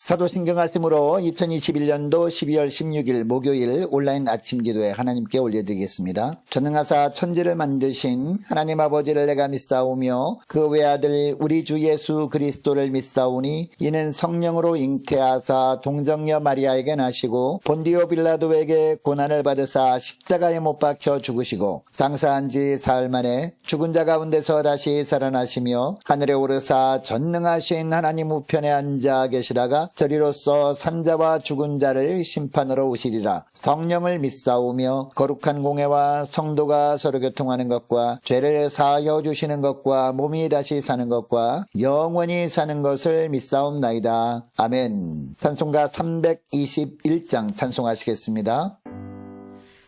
사도신경하심으로 2021년도 12월 16일 목요일 온라인 아침 기도에 하나님께 올려드리겠습니다. 전능하사 천지를 만드신 하나님 아버지를 내가 믿사오며 그 외아들 우리 주 예수 그리스도를 믿사오니 이는 성령으로 잉태하사 동정녀 마리아에게 나시고 본디오 빌라도에게 고난을 받으사 십자가에 못 박혀 죽으시고 장사한 지 사흘 만에 죽은 자 가운데서 다시 살아나시며 하늘에 오르사 전능하신 하나님 우편에 앉아 계시다가 저리로서 산자와 죽은 자를 심판하러 오시리라. 성령을 믿사오며 거룩한 공회와 성도가 서로 교통하는 것과 죄를 사하여 주시는 것과 몸이 다시 사는 것과 영원히 사는 것을 믿사옵나이다. 아멘. 찬송가 321장 찬송하시겠습니다.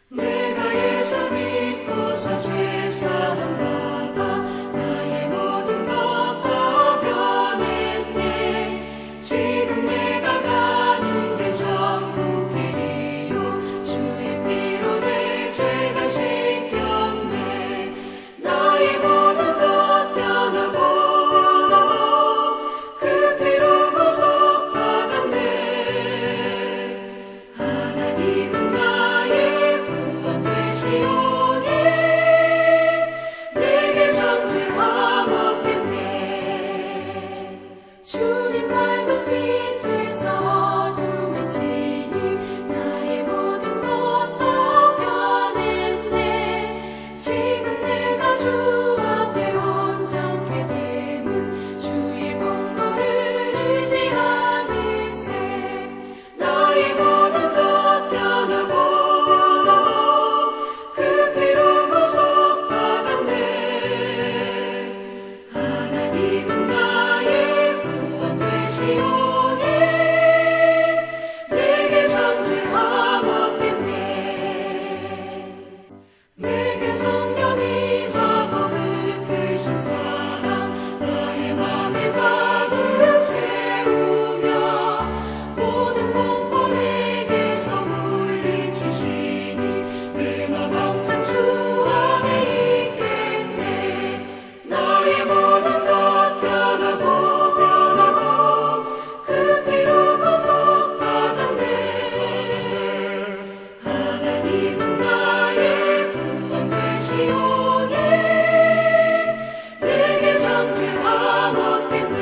내가 예수 믿고서 죄 사함 받아 나의 모든 것 다 변했네. 지금 내가 가는 길 전부 길이요 주의 피로 내 죄가 씻겼네. 나의 모든 것 변하고 그 피로 구속받았네. 하나님은 나의 구원 되시오니 내게 정죄함 없겠네. 주님 맑은 빛 되사 어둠을 치니 나의 모든 것 다 변했네. 지금 내가 주 앞에 온전케 됨은 주의 공로를 의지함일세. 나의 모든 것 변하고 그 피로 구속받았네. 하나님은 나의 구원 되시오니 내게 정죄함 없겠네. 내게 성령 임하고 그 크신 사랑 나의 맘에 가득 채우며 모든 공포 내게서 물리치시니 내 맘 항상 주 안에 있겠네. 나의 모든 것 변하고 그 피로 구속받았네. 하나님은 나의 구원 되시오니 내게 정죄함 없겠네.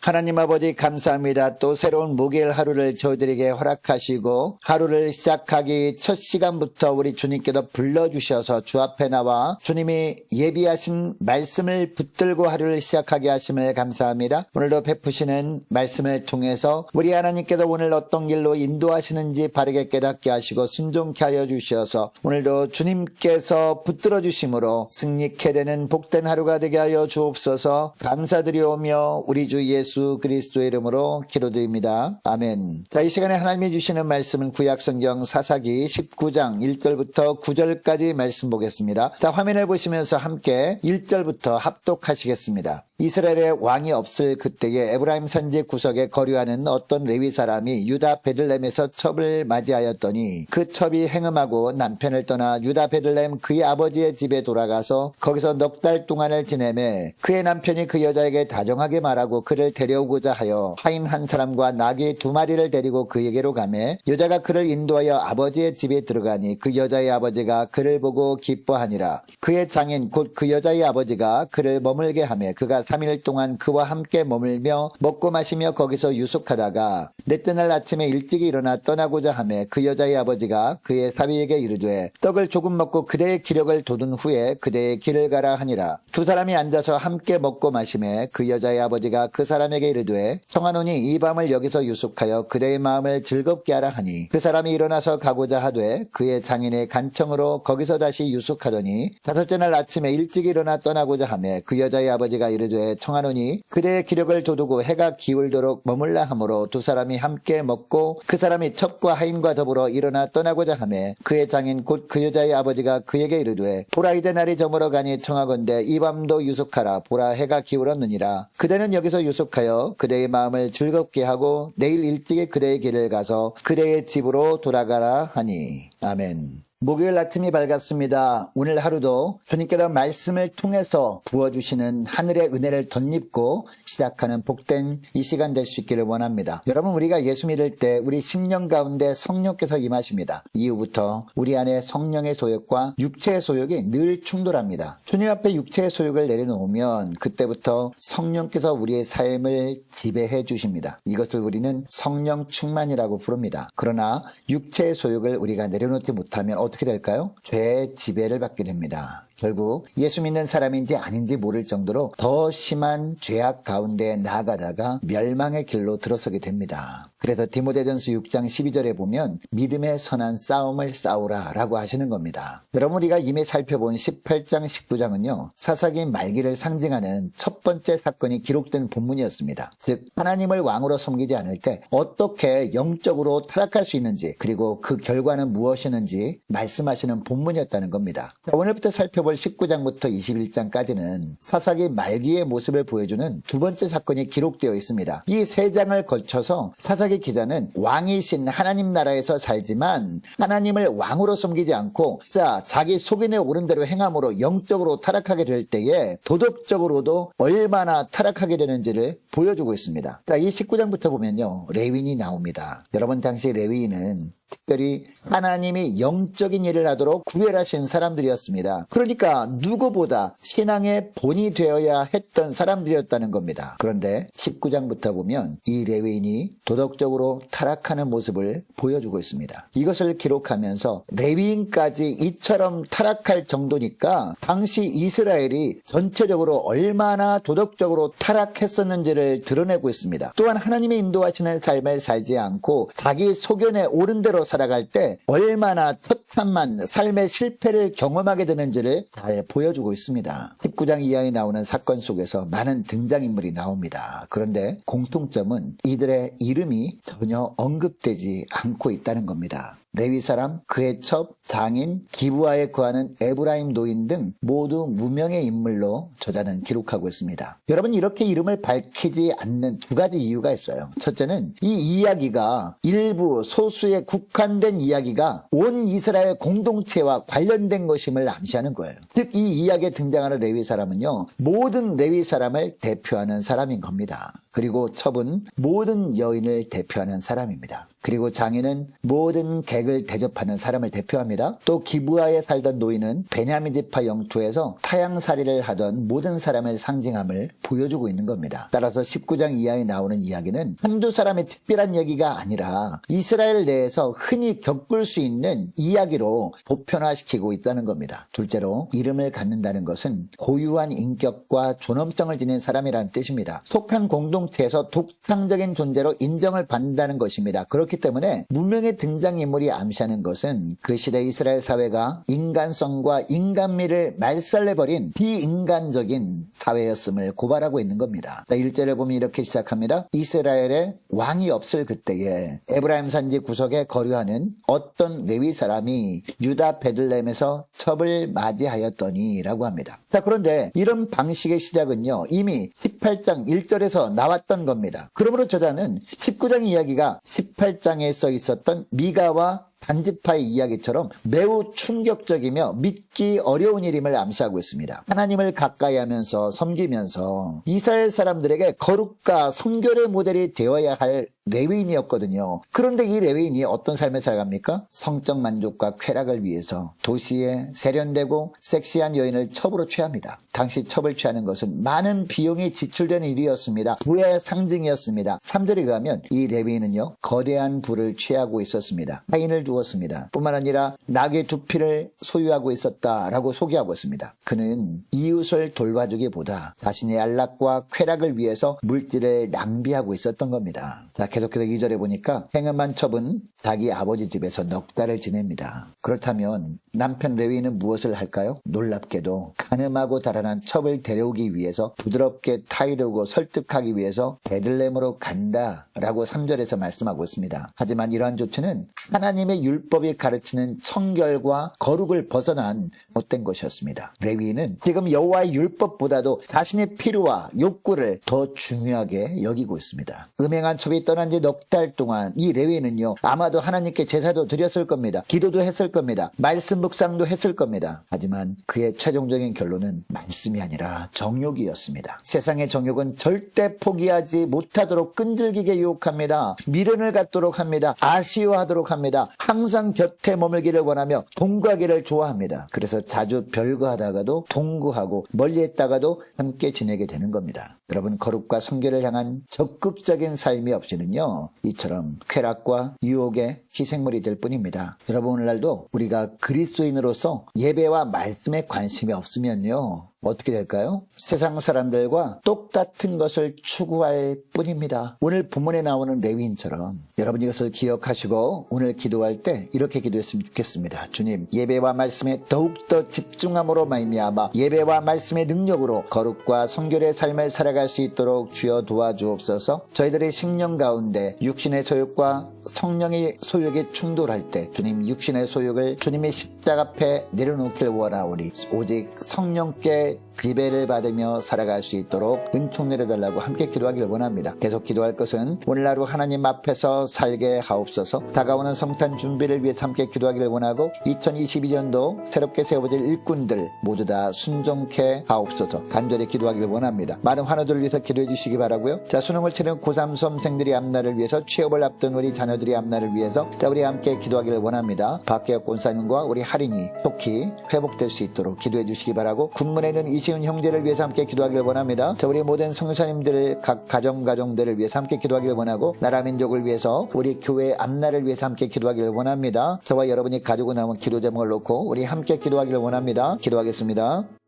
하나님 아버지 감사합니다. 또 새로운 목요일 하루를 저희들에게 허락하시고 하루를 시작하기 첫 시간부터 우리 주님께서 불러주셔서 주 앞에 나와 주님이 예비하신 말씀을 붙들고 하루를 시작하게 하심을 감사합니다. 오늘도 베푸시는 말씀을 통해서 우리 하나님께서 오늘 어떤 길로 인도하시는지 바르게 깨닫게 하시고 순종케 하여 주셔서 오늘도 주님께서 붙들어 주심으로 승리케 되는 복된 하루가 되게 하여 주옵소서. 감사드리오며 우리 주 예수 그리스도의 이름으로 기도드립니다. 아멘. 자, 이 시간에 하나님이 주시는 말씀은 구약성경 사사기 19장 1절부터 9절까지 말씀 보겠습니다. 자, 화면을 보시면서 함께 1절부터 합독하시겠습니다. 이스라엘의 왕이 없을 그때에 에브라임 산지 구석에 거류하는 어떤 레위 사람이 유다 베들레헴에서 첩을 맞이하였더니 그 첩이 행음하고 남편을 떠나 유다 베들레헴 그의 아버지의 집에 돌아가서 거기서 넉 달 동안을 지내매 그의 남편이 그 여자에게 다정하게 말하고 그를 데려오고자 하여 하인 한 사람과 나귀 2마리를 데리고 그에게로 가매 여자가 그를 인도하여 아버지의 집에 들어가니 그 여자의 아버지가 그를 보고 기뻐하니라. 그의 장인 곧 그 여자의 아버지가 그를 머물게 하매 그가 3일 동안 그와 함께 머물며 먹고 마시며 거기서 유숙하다가 넷째 날 아침에 일찍이 일어나 떠나고자 하매 그 여자의 아버지가 그의 사위에게 이르되 떡을 조금 먹고 그대의 기력을 돋운 후에 그대의 길을 가라 하니라. 두 사람이 앉아서 함께 먹고 마시매 그 여자의 아버지가 그 사람에게 이르되 청하노니 이 밤을 여기서 유숙하여 그대의 마음을 즐겁게 하라 하니 그 사람이 일어나서 가고자 하되 그의 장인의 간청으로 거기서 다시 유숙하더니 다섯째 날 아침에 일찍 일어나 떠나고자 하매 그 여자의 아버지가 이르되 청하노니 그대의 기력을 돋우고 해가 기울도록 머물라 하므로 두 사람이 함께 먹고 그 사람이 첩과 하인과 더불어 일어나 떠나고자 하매 그의 장인 곧 그 여자의 아버지가 그에게 이르되 보라 이제 날이 저물어 가니 청하건대 이 밤도 유숙하라. 보라 해가 기울었느니라. 그대는 여기서 유숙하여 그대의 마음을 즐겁게 하고 내일 일찍이 그대의 길을 가서 그대의 집으로 돌아가라 하니. 아멘. 목요일 아침이 밝았습니다. 오늘 하루도 주님께서 말씀을 통해서 부어주시는 하늘의 은혜를 덧입고 시작하는 복된 이 시간 될 수 있기를 원합니다. 여러분, 우리가 예수 믿을 때 우리 심령 가운데 성령께서 임하십니다. 이후부터 우리 안에 성령의 소욕과 육체의 소욕이 늘 충돌합니다. 주님 앞에 육체의 소욕을 내려놓으면 그때부터 성령께서 우리의 삶을 지배해 주십니다. 이것을 우리는 성령 충만이라고 부릅니다. 그러나 육체의 소욕을 우리가 내려놓지 못하면 어떻게 될까요? 죄의 지배를 받게 됩니다. 결국 예수 믿는 사람인지 아닌지 모를 정도로 더 심한 죄악 가운데 나아가다가 멸망의 길로 들어서게 됩니다. 그래서 디모데전서 6장 12절에 보면 믿음의 선한 싸움을 싸우라 라고 하시는 겁니다. 여러분, 우리가 이미 살펴본 18장 19장은요 사사기 말기를 상징하는 첫 번째 사건이 기록된 본문이었습니다. 즉 하나님을 왕으로 섬기지 않을 때 어떻게 영적으로 타락할 수 있는지, 그리고 그 결과는 무엇이었는지 말씀하시는 본문이었다는 겁니다. 자, 오늘부터 살펴볼 19장부터 21장까지는 사사기 말기의 모습을 보여주는 두 번째 사건이 기록되어 있습니다. 이 세 장을 거쳐서 사사기 기자는 왕이신 하나님 나라에서 살지만 하나님을 왕으로 섬기지 않고 자기 속인에 오른 대로 행함으로 영적으로 타락하게 될 때에 도덕적으로도 얼마나 타락하게 되는지를 보여주고 있습니다. 자, 이 19장부터 보면요 레위인이 나옵니다. 여러분, 당시 레위인은 특별히 하나님이 영적인 일을 하도록 구별하신 사람들이었습니다. 그러니까 누구보다 신앙의 본이 되어야 했던 사람들이었다는 겁니다. 그런데 19장부터 보면 이 레위인이 도덕적으로 타락하는 모습을 보여주고 있습니다. 이것을 기록하면서 레위인까지 이처럼 타락할 정도니까 당시 이스라엘이 전체적으로 얼마나 도덕적으로 타락했었는지를 드러내고 있습니다. 또한 하나님의 인도하시는 삶을 살지 않고 자기 소견에 옳은 대로 살아갈 때 얼마나 처참한 삶의 실패를 경험하게 되는지를 잘 보여주고 있습니다. 19장 이하에 나오는 사건 속에서 많은 등장인물이 나옵니다. 그런데 공통점은 이들의 이름이 전혀 언급되지 않고 있다는 겁니다. 레위 사람, 그의 첩, 장인, 기브아에 거하는 에브라임 노인 등 모두 무명의 인물로 저자는 기록하고 있습니다. 여러분, 이렇게 이름을 밝히지 않는 두 가지 이유가 있어요. 첫째는 이 이야기가 일부 소수에 국한된 이야기가 온 이스라엘 공동체와 관련된 것임을 암시하는 거예요. 즉, 이 이야기에 등장하는 레위 사람은요 모든 레위 사람을 대표하는 사람인 겁니다. 그리고 첩은 모든 여인을 대표하는 사람입니다. 그리고 장인은 모든 객을 대접하는 사람을 대표합니다. 또 기브아에 살던 노인은 베냐민 지파 영토에서 타향살이를 하던 모든 사람을 상징함을 보여주고 있는 겁니다. 따라서 19장 이하에 나오는 이야기는 한두 사람의 특별한 얘기가 아니라 이스라엘 내에서 흔히 겪을 수 있는 이야기로 보편화시키고 있다는 겁니다. 둘째로 이름을 갖는다는 것은 고유한 인격과 존엄성을 지닌 사람이라는 뜻입니다. 속한 공동체에서 독창적인 존재로 인정을 받는다는 것입니다. 그렇기 때문에 문명의 등장인물이 암시하는 것은 그 시대 이스라엘 사회가 인간성과 인간미를 말살내버린 비인간적인 사회였음을 고발하고 있는 겁니다. 1절에 보면 이렇게 시작합니다. 이스라엘에 왕이 없을 그때에 에브라임 산지 구석에 거류하는 어떤 레위 사람이 유다 베들레헴에서 첩을 맞이하였더니 라고 합니다. 자, 그런데 이런 방식의 시작은요 이미 18장 1절에서 나왔던 겁니다. 그러므로 저자는 19장 이야기가 18장에 써 있었던 미가와 단지파의 이야기처럼 매우 충격적이며 믿기 어려운 일임을 암시하고 있습니다. 하나님을 가까이 하면서 섬기면서 이스라엘 사람들에게 거룩과 성결의 모델이 되어야 할 레위인이었거든요. 그런데 이 레위인이 어떤 삶을 살아갑니까? 성적 만족과 쾌락을 위해서 도시에 세련되고 섹시한 여인을 첩으로 취합니다. 당시 첩을 취하는 것은 많은 비용이 지출되는 일이었습니다. 부의 상징이었습니다. 3절에 가면 이 레위인은요 거대한 부를 취하고 있었습니다. 하인을 두었습니다. 뿐만 아니라 낙의 두 피를 소유하고 있었다라고 소개하고 있습니다. 그는 이웃을 돌봐주기보다 자신의 안락과 쾌락을 위해서 물질을 낭비하고 있었던 겁니다. 자, 계속해서 2절에 보니까 행음한 첩은 자기 아버지 집에서 넉 달을 지냅니다. 그렇다면 남편 레위인은 무엇을 할까요? 놀랍게도 가늠하고 달아난 첩을 데려오기 위해서 부드럽게 타이르고 설득하기 위해서 베들레헴으로 간다라고 3절에서 말씀하고 있습니다. 하지만 이러한 조치는 하나님의 율법이 가르치는 청결과 거룩을 벗어난 못된 것이었습니다. 레위인은 지금 여호와의 율법보다도 자신의 필요와 욕구를 더 중요하게 여기고 있습니다. 음행한 첩이 떠난 떠난 지 넉 달 동안 이 레위는요, 아마도 하나님께 제사도 드렸을 겁니다. 기도도 했을 겁니다. 말씀 묵상도 했을 겁니다. 하지만 그의 최종적인 결론은 말씀이 아니라 정욕이었습니다. 세상의 정욕은 절대 포기하지 못하도록 끈질기게 유혹합니다. 미련을 갖도록 합니다. 아쉬워하도록 합니다. 항상 곁에 머물기를 원하며 동거하기를 좋아합니다. 그래서 자주 별거하다가도 동거하고 멀리했다가도 함께 지내게 되는 겁니다. 여러분, 거룩과 성결을 향한 적극적인 삶이 없이는요, 이처럼 쾌락과 유혹의 희생물이 될 뿐입니다. 여러분, 오늘날도 우리가 그리스도인으로서 예배와 말씀에 관심이 없으면요, 어떻게 될까요? 세상 사람들과 똑같은 것을 추구할 뿐입니다. 오늘 본문에 나오는 레위인처럼 여러분 이것을 기억하시고 오늘 기도할 때 이렇게 기도했으면 좋겠습니다. 주님, 예배와 말씀에 더욱더 집중함으로 말미암아 예배와 말씀의 능력으로 거룩과 성결의 삶을 살아갈 수 있도록 주여 도와주옵소서. 저희들의 심령 가운데 육신의 소욕과 성령의 소욕이 충돌할 때 주님, 육신의 소욕을 주님의 십자가 앞에 내려놓길 원하오니 오직 성령께 지배를 받으며 살아갈 수 있도록 은총 내려달라고 함께 기도하기를 원합니다. 계속 기도할 것은 오늘 하루 하나님 앞에서 살게 하옵소서. 다가오는 성탄 준비를 위해 함께 기도하기를 원하고 2022년도 새롭게 세워질 일꾼들 모두 다 순종케 하옵소서. 간절히 기도하기를 원합니다. 많은 환우들을 위해서 기도해 주시기 바라고요. 자, 수능을 치는 고3 수험생들이 앞날을 위해서, 취업을 앞둔 우리 자녀들이 앞날을 위해서 자, 우리 함께 기도하기를 원합니다. 박계혁 권사님과 우리 할인이 속히 회복될 수 있도록 기도해 주시기 바라고, 군문에는 이시은 형제를 위해서 함께 기도하기를 원합니다. 자, 우리 모든 성교사님들 각 가정들을 위해서 함께 기도하기를 원하고, 나라 민족을 위해서 우리 교회 앞날을 위해서 함께 기도하기를 원합니다. 저와 여러분이 가지고 남은 기도 제목을 놓고 우리 함께 기도하기를 원합니다. 기도하겠습니다.